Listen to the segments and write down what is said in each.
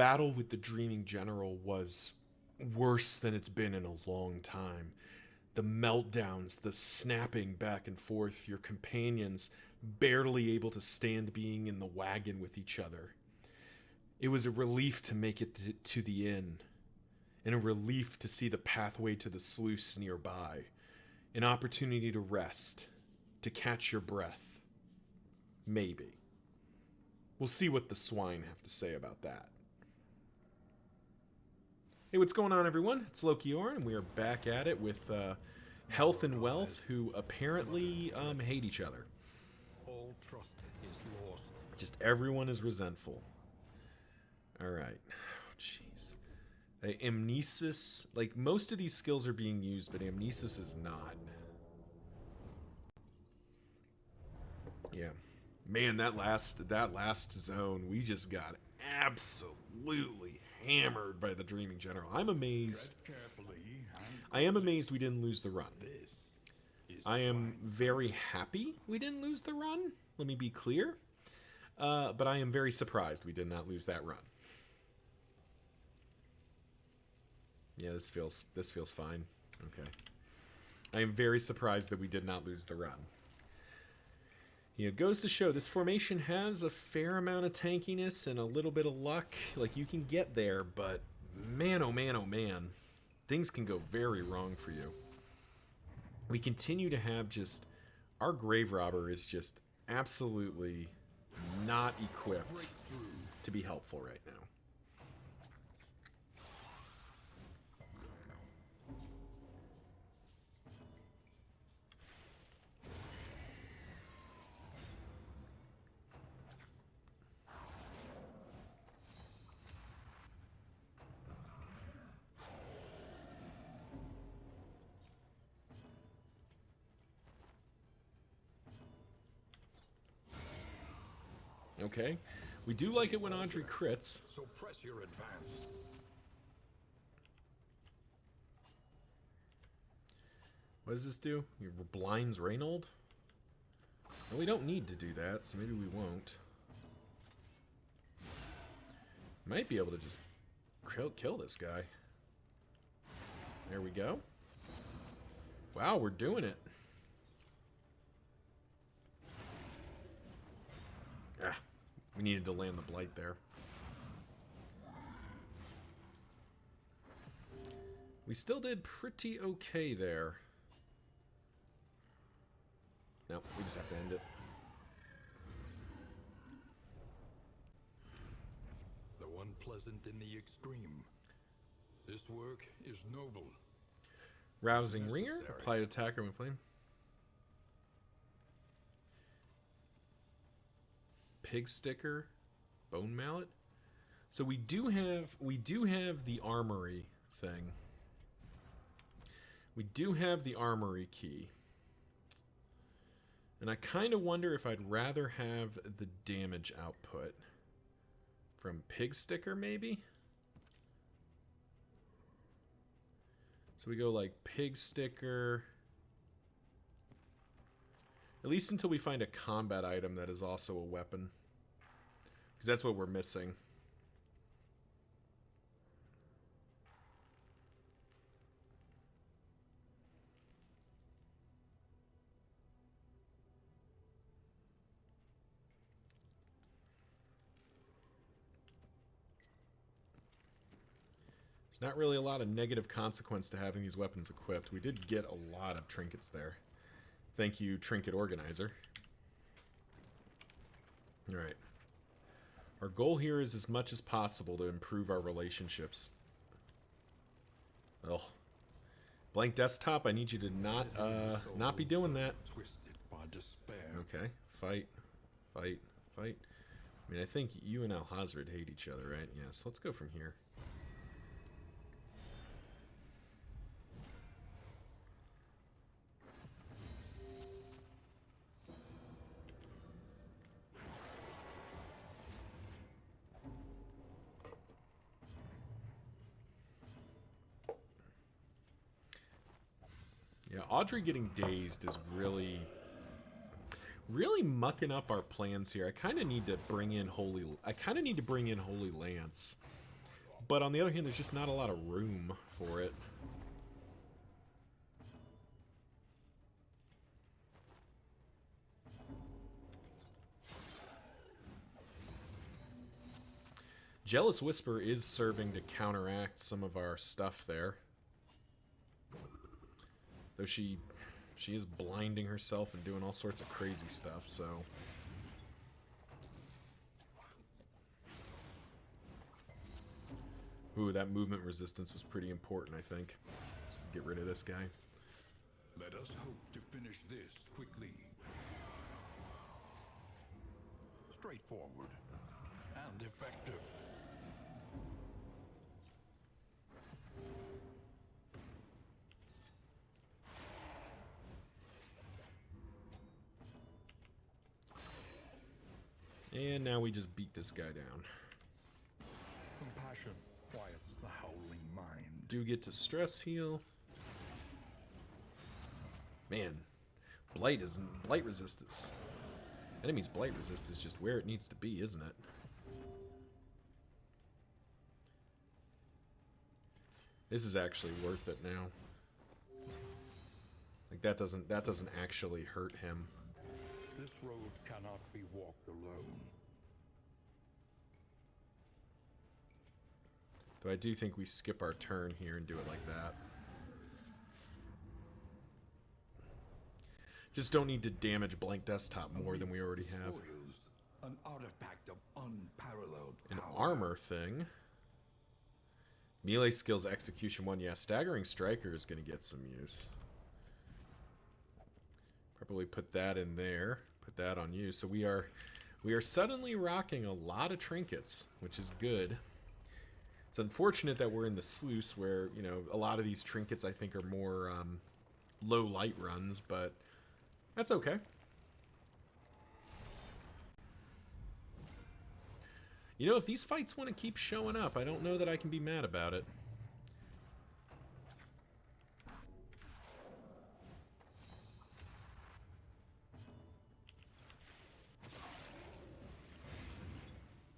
battle with the Dreaming General was worse than it's been in a long time. The meltdowns, the snapping back and forth, your companions barely able to stand being in the wagon with each other. It was a relief to make it to the inn, and a relief to see the pathway to the sluice nearby. An opportunity to rest, to catch your breath. Maybe. We'll see what the swine have to say about that. Hey, what's going on, everyone? It's Loki Orn, and we are back at it with Health and Wealth, who apparently hate each other. All trust is lost. Just everyone is resentful. Alright. Oh, jeez. Amnesis, like, most of these skills are being used, but Amnesis is not. Yeah. Man, that last zone, we just got absolutely hammered by the Dreaming General. I'm amazed. I am amazed we didn't lose the run. I am very happy we didn't lose the run. Let me be clear. But I am very surprised we did not lose that run. Yeah, this feels fine. Okay. I am very surprised that we did not lose the run. You know, it goes to show this formation has a fair amount of tankiness and a little bit of luck. Like, you can get there, but man, oh man, oh man. Things can go very wrong for you. We continue to have just... Our Grave Robber is just absolutely not equipped to be helpful right now. Okay. We do like it when Audrey crits. So press your advance. What does this do? Your blinds Reynold? Well, we don't need to do that, so maybe we won't. Might be able to just kill this guy. There we go. Wow, we're doing it. Ah, we needed to land the blight there. We still did pretty okay there. No, we just have to end it. The one pleasant in the extreme. This work is noble. Rousing Ringer. Apply to attacker when flame. Pig sticker. Bone mallet. So we do have the armory thing. We do have the armory key. And I kind of wonder if I'd rather have the damage output from Pig Sticker, maybe? So we go like Pig Sticker. At least until we find a combat item that is also a weapon. Because that's what we're missing. Not really a lot of negative consequence to having these weapons equipped. We did get a lot of trinkets there. Thank you, Trinket Organizer. Alright. Our goal here is as much as possible to improve our relationships. Oh. Blank desktop, I need you to not be doing that. Twisted by despair. Okay. Fight. Fight. Fight. I mean, I think you and Alhazred hate each other, right? Yes. Let's go from here. Yeah, Audrey getting dazed is really mucking up our plans here. I kind of need to bring in Holy Lance. But on the other hand, there's just not a lot of room for it. Jealous Whisper is serving to counteract some of our stuff there. Though she is blinding herself and doing all sorts of crazy stuff, so... Ooh, that movement resistance was pretty important, I think. Just get rid of this guy. Let us hope to finish this quickly. Straightforward and effective. And now we just beat this guy down. Compassion quiets the howling mind. Do get to stress heal. Man, blight resistance. Enemy's blight resist is just where it needs to be, isn't it? This is actually worth it now. Like that doesn't actually hurt him. This road cannot be walked alone. Though I do think we skip our turn here and do it like that. Just don't need to damage blank desktop more than we already have. Spoils, an artifact of unparalleled An power. armor thing. Melee skills execution 1. Yeah, staggering striker is going to get some use. Probably put that in there. Put that on you. So we are suddenly rocking a lot of trinkets, which is good. It's unfortunate that we're in the Sluice where, you know, a lot of these trinkets I think are more low light runs, but that's okay. You know, if these fights want to keep showing up, I don't know that I can be mad about it.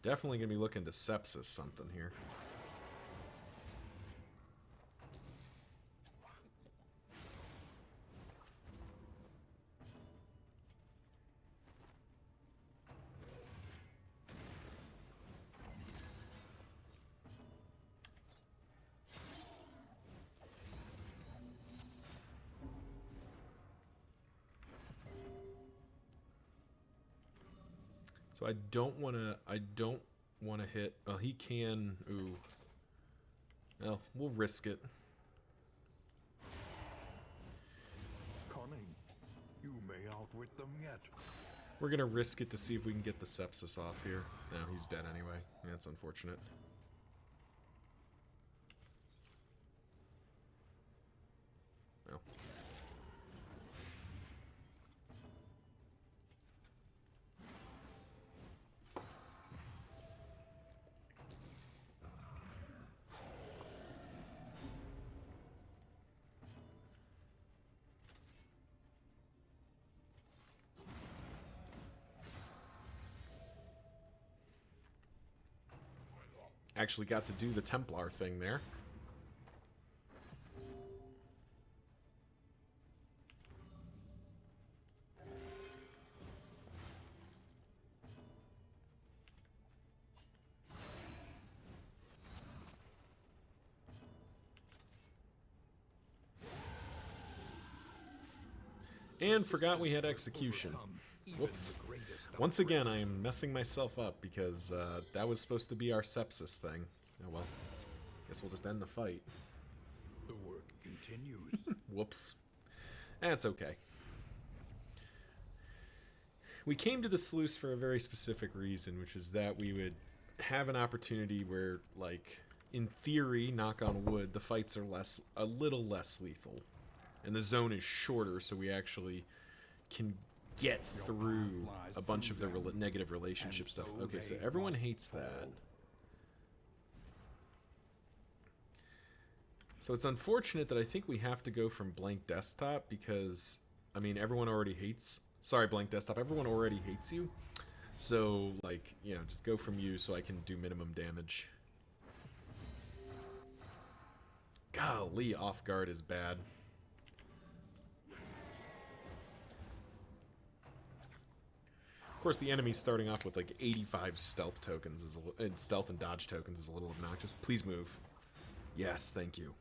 Definitely going to be looking to sepsis something here. So I don't want to hit. Well, he can. Ooh. Well, we'll risk it. Cunning. You may outwit them yet. We're going to risk it to see if we can get the sepsis off here. No, he's dead anyway. That's unfortunate. Well. Actually got to do the Templar thing there. And forgot we had execution. Whoops. Once again, I am messing myself up because that was supposed to be our sepsis thing. Oh well. Guess we'll just end the fight. The work continues. Whoops. That's okay. We came to the Sluice for a very specific reason, which is that we would have an opportunity where, like, in theory, knock on wood, the fights are a little less lethal. And the zone is shorter, so we actually can get through a bunch of the negative relationship stuff. Okay, so everyone hates that. So it's unfortunate that I think we have to go from blank desktop because, I mean, everyone already hates... Sorry, blank desktop. Everyone already hates you. So, like, you know, just go from you so I can do minimum damage. Golly, off guard is bad. Of course, the enemy's starting off with like 85 stealth tokens, and stealth and dodge tokens is a little obnoxious. Please move. Yes, thank you.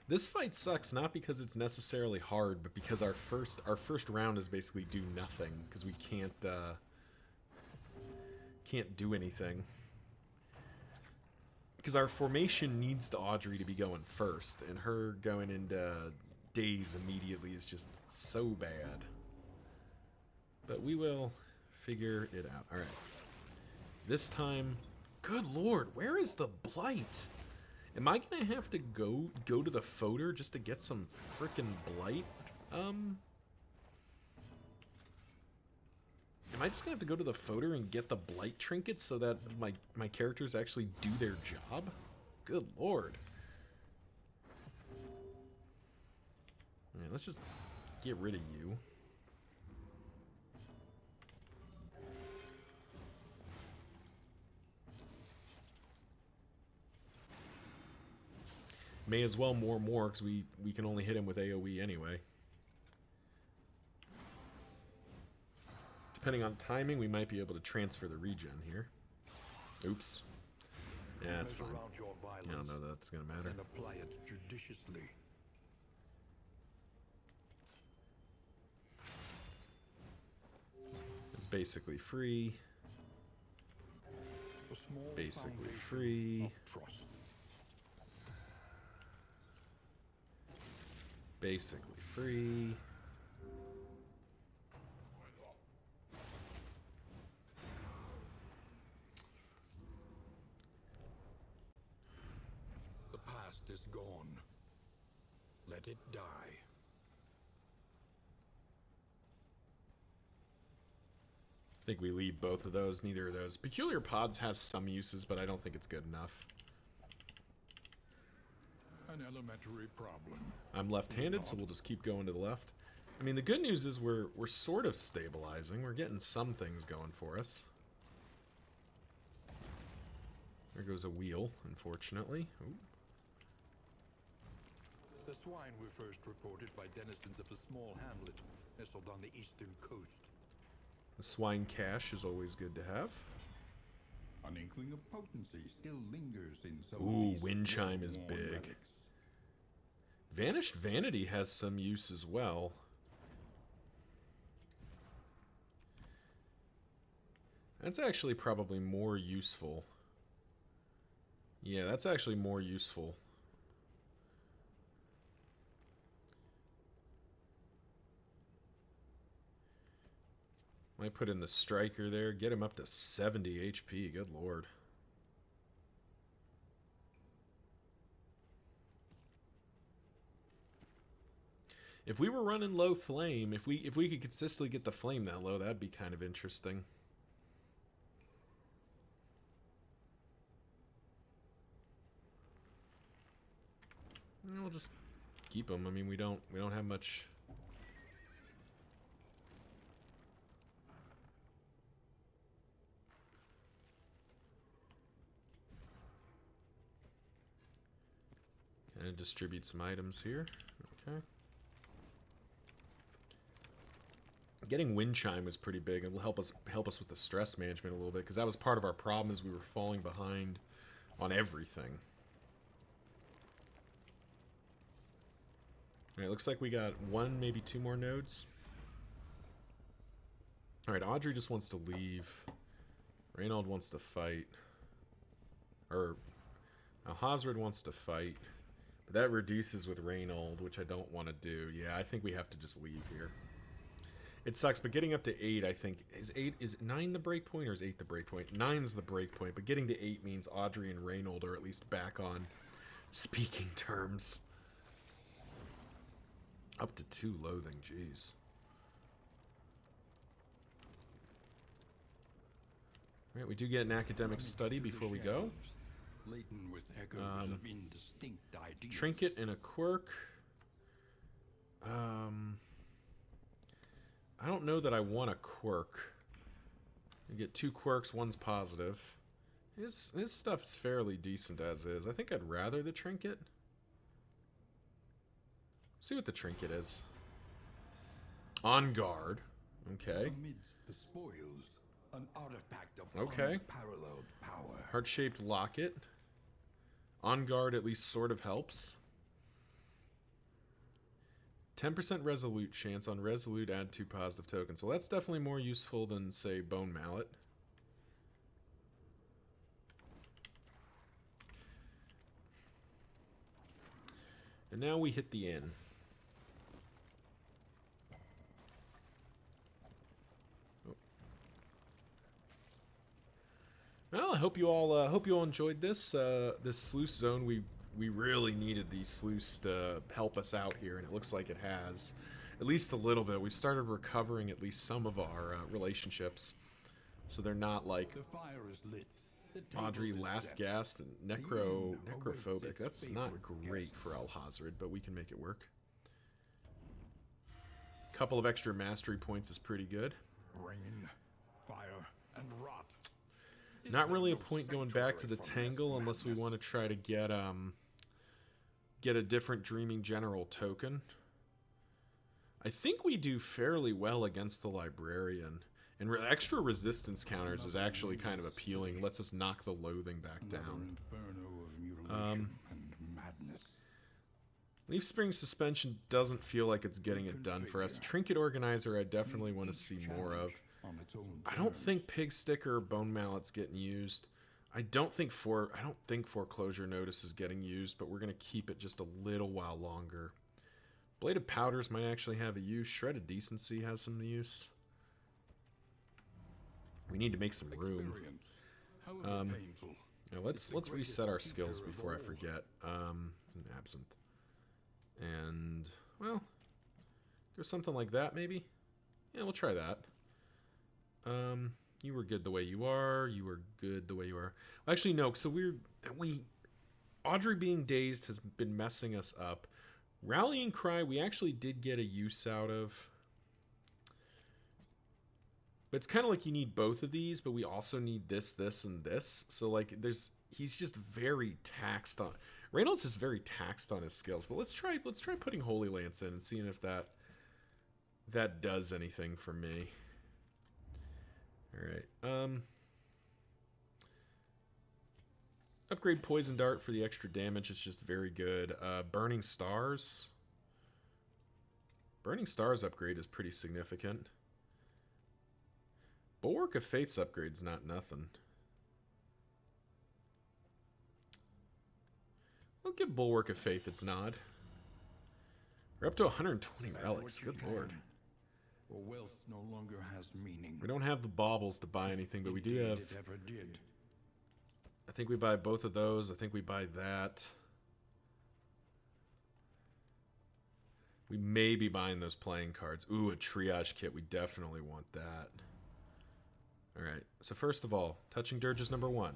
This fight sucks not because it's necessarily hard, but because our first round is basically do nothing because we can't do anything. Because our formation needs to Audrey to be going first, and her going into daze immediately is just so bad. But we will figure it out. All right. This time, good lord, where is the blight? Am I gonna have to go to the Foder just to get some frickin' blight? Am I just gonna have to go to the Foder and get the blight trinkets so that my characters actually do their job? Good lord. Alright, let's just get rid of you. May as well more because we can only hit him with AoE anyway. Depending on timing, we might be able to transfer the regen here. Oops. Yeah, that's fine. I don't know that that's gonna matter. And apply it judiciously. It's basically free. Basically free. Basically free. The past is gone. Let it die. I think we leave both of those. Neither of those. Peculiar Pods has some uses, but I don't think it's good enough. An elementary problem. I'm left-handed, so we'll just keep going to the left. I mean, the good news is we're sort of stabilizing. We're getting some things going for us. There goes a wheel, unfortunately. Ooh. The swine were first reported by denizens of a small hamlet nestled on the eastern coast. The swine cache is always good to have. An inkling of potency still lingers in some Ooh, of these wind chime is well-worn big. relics. Vanished Vanity has some use as well. That's actually probably more useful. Yeah, that's actually more useful. Might put in the striker there, get him up to 70 HP, good lord. If we were running low flame, if we could consistently get the flame that low, that'd be kind of interesting. We'll just keep them. I mean, we don't have much. Kind of distribute some items here. Okay. Getting wind chime was pretty big. It will help us with the stress management a little bit because that was part of our problem is we were falling behind on everything. All right, looks like we got one, maybe two more nodes. All right, Audrey just wants to leave. Reynold wants to fight. Or Alhazred wants to fight. But that reduces with Reynold, which I don't want to do. Yeah, I think we have to just leave here. It sucks, but getting up to 8, I think... Is 9 the break point, or is 8 the break point? 9's the break point, but getting to 8 means Audrey and Reynold are at least back on speaking terms. Up to 2 loathing, jeez. Right, we do get an academic Rummage study through the before we go. shelves, laden with echoes of indistinct ideas. Trinket and a quirk. I don't know that I want a quirk. You get 2 quirks, one's positive. His stuff's fairly decent as is. I think I'd rather the trinket. See what the trinket is. On guard. Okay. Amidst the spoils, an artifact of Okay. unparalleled power. Heart-shaped locket. On guard at least sort of helps. 10% resolute chance. On resolute, add 2 positive tokens. Well, that's definitely more useful than, say, bone mallet. And now we hit the inn. Oh. Well, I hope you all enjoyed this this sluice zone. We really needed these sluice to help us out here, and it looks like it has, at least a little bit. We've started recovering at least some of our relationships, so they're not like The fire is lit. The table Audrey is last set. gasp, necrophobic. awaits That's its not favorite great guest. for Alhazred, but we can make it work. Couple of extra mastery points is pretty good. Rain, fire, and rot. Is Not there really a no point going back to the sanctuary from this tangle unless we madness? want to try to get a different Dreaming General token. I think we do fairly well against the Librarian. And extra resistance counters is actually kind of appealing. Lets us knock the loathing back Another down. inferno of mutilation and madness. Leaf Spring Suspension doesn't feel like it's getting it done for us. Trinket Organizer I definitely want to see more of. On its own I don't terms. think Pig Sticker or Bone Mallet's getting used. I don't think Foreclosure Notice is getting used, but we're going to keep it just a little while longer. Bladed Powders might actually have a use. Shredded Decency has some use. We need to make some room. Experience, however painful. Now let's the greatest reset our teacher skills of before I all. forget. Absinthe. And, well, go something like that maybe? Yeah, we'll try that. You were good the way you are. You were good the way you are. Actually, no. So Audrey being dazed has been messing us up. Rallying Cry, we actually did get a use out of. But it's kind of like you need both of these, but we also need this, and this. So like, he's just very taxed on. Reynolds is very taxed on his skills. But let's try putting Holy Lance in and seeing if that does anything for me. All right. Upgrade Poison Dart for the extra damage. It's just very good. Burning Stars. Burning Stars upgrade is pretty significant. Bulwark of Faith's upgrade's not nothing. I'll give Bulwark of Faith its nod. We're up to 120 Spend relics. what you Good lord. can, or wealth no longer has meaning. We don't have the baubles to buy anything, but we do Indeed have... it ever did. I think we buy both of those. I think we buy that. We may be buying those playing cards. Ooh, a triage kit. We definitely want that. Alright, so first of all, Touching Dirge is number 1.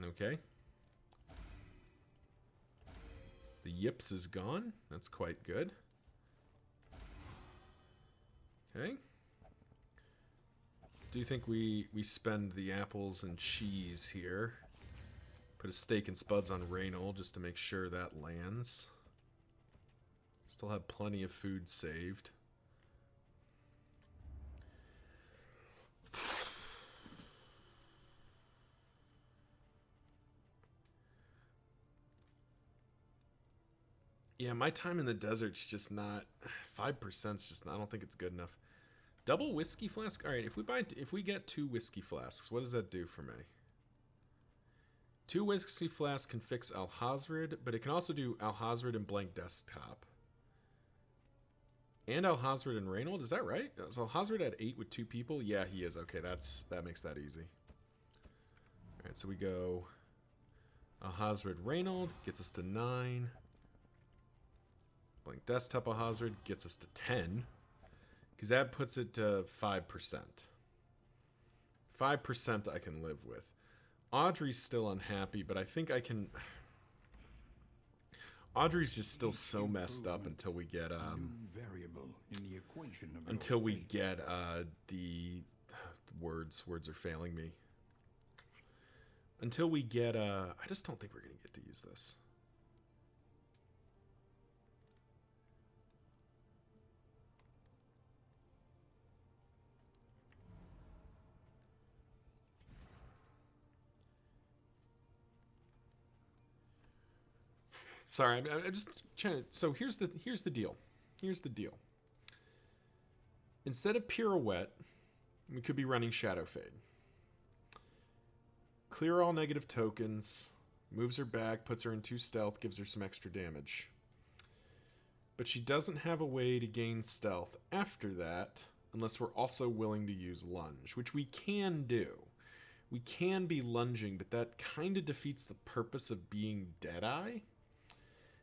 Okay. The Yips is gone. That's quite good. Okay. Do you think we spend the apples and cheese here? Put a steak and spuds on Reynold just to make sure that lands. Still have plenty of food saved. Yeah, my time in the desert's just not 5%'s just not, I don't think it's good enough. Double whiskey flask? Alright, if we get 2 whiskey flasks, what does that do for me? 2 whiskey flasks can fix Alhazred, but it can also do Alhazred and blank desktop. And Alhazred and Reynold, is that right? Is Alhazred at 8 with 2 people? Yeah, he is. Okay, that makes that easy. Alright, so we go Alhazred Reynold, gets us to 9. Blank desktop hazard gets us to 10. Because that puts it to 5%. 5% I can live with. Audrey's still unhappy, but I think I can... Audrey's just still so messed up until we get variable in the equation of until we get the words are failing me. Until we get I just don't think we're gonna get to use this. Sorry, I'm just trying to. So here's the deal. Here's the deal. Instead of pirouette, we could be running shadow fade. Clear all negative tokens, moves her back, puts her in 2 stealth, gives her some extra damage. But she doesn't have a way to gain stealth after that, unless we're also willing to use lunge, which we can do. We can be lunging, but that kind of defeats the purpose of being Deadeye.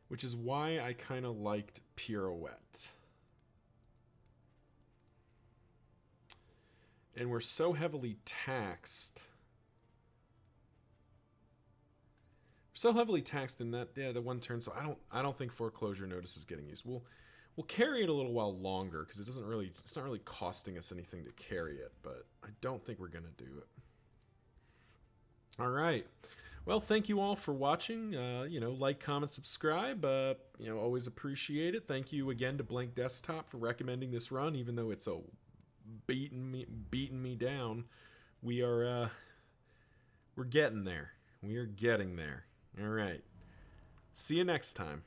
Which is why I kind of liked pirouette. And we're so heavily taxed. We're so heavily taxed in that, the one turn. So I don't think foreclosure notice is getting used. We'll carry it a little while longer because it's not really costing us anything to carry it. But I don't think we're gonna do it. All right. Well, thank you all for watching. Like, comment, subscribe. Always appreciate it. Thank you again to Blank Desktop for recommending this run, even though it's beating me down. We're getting there. We are getting there. All right. See you next time.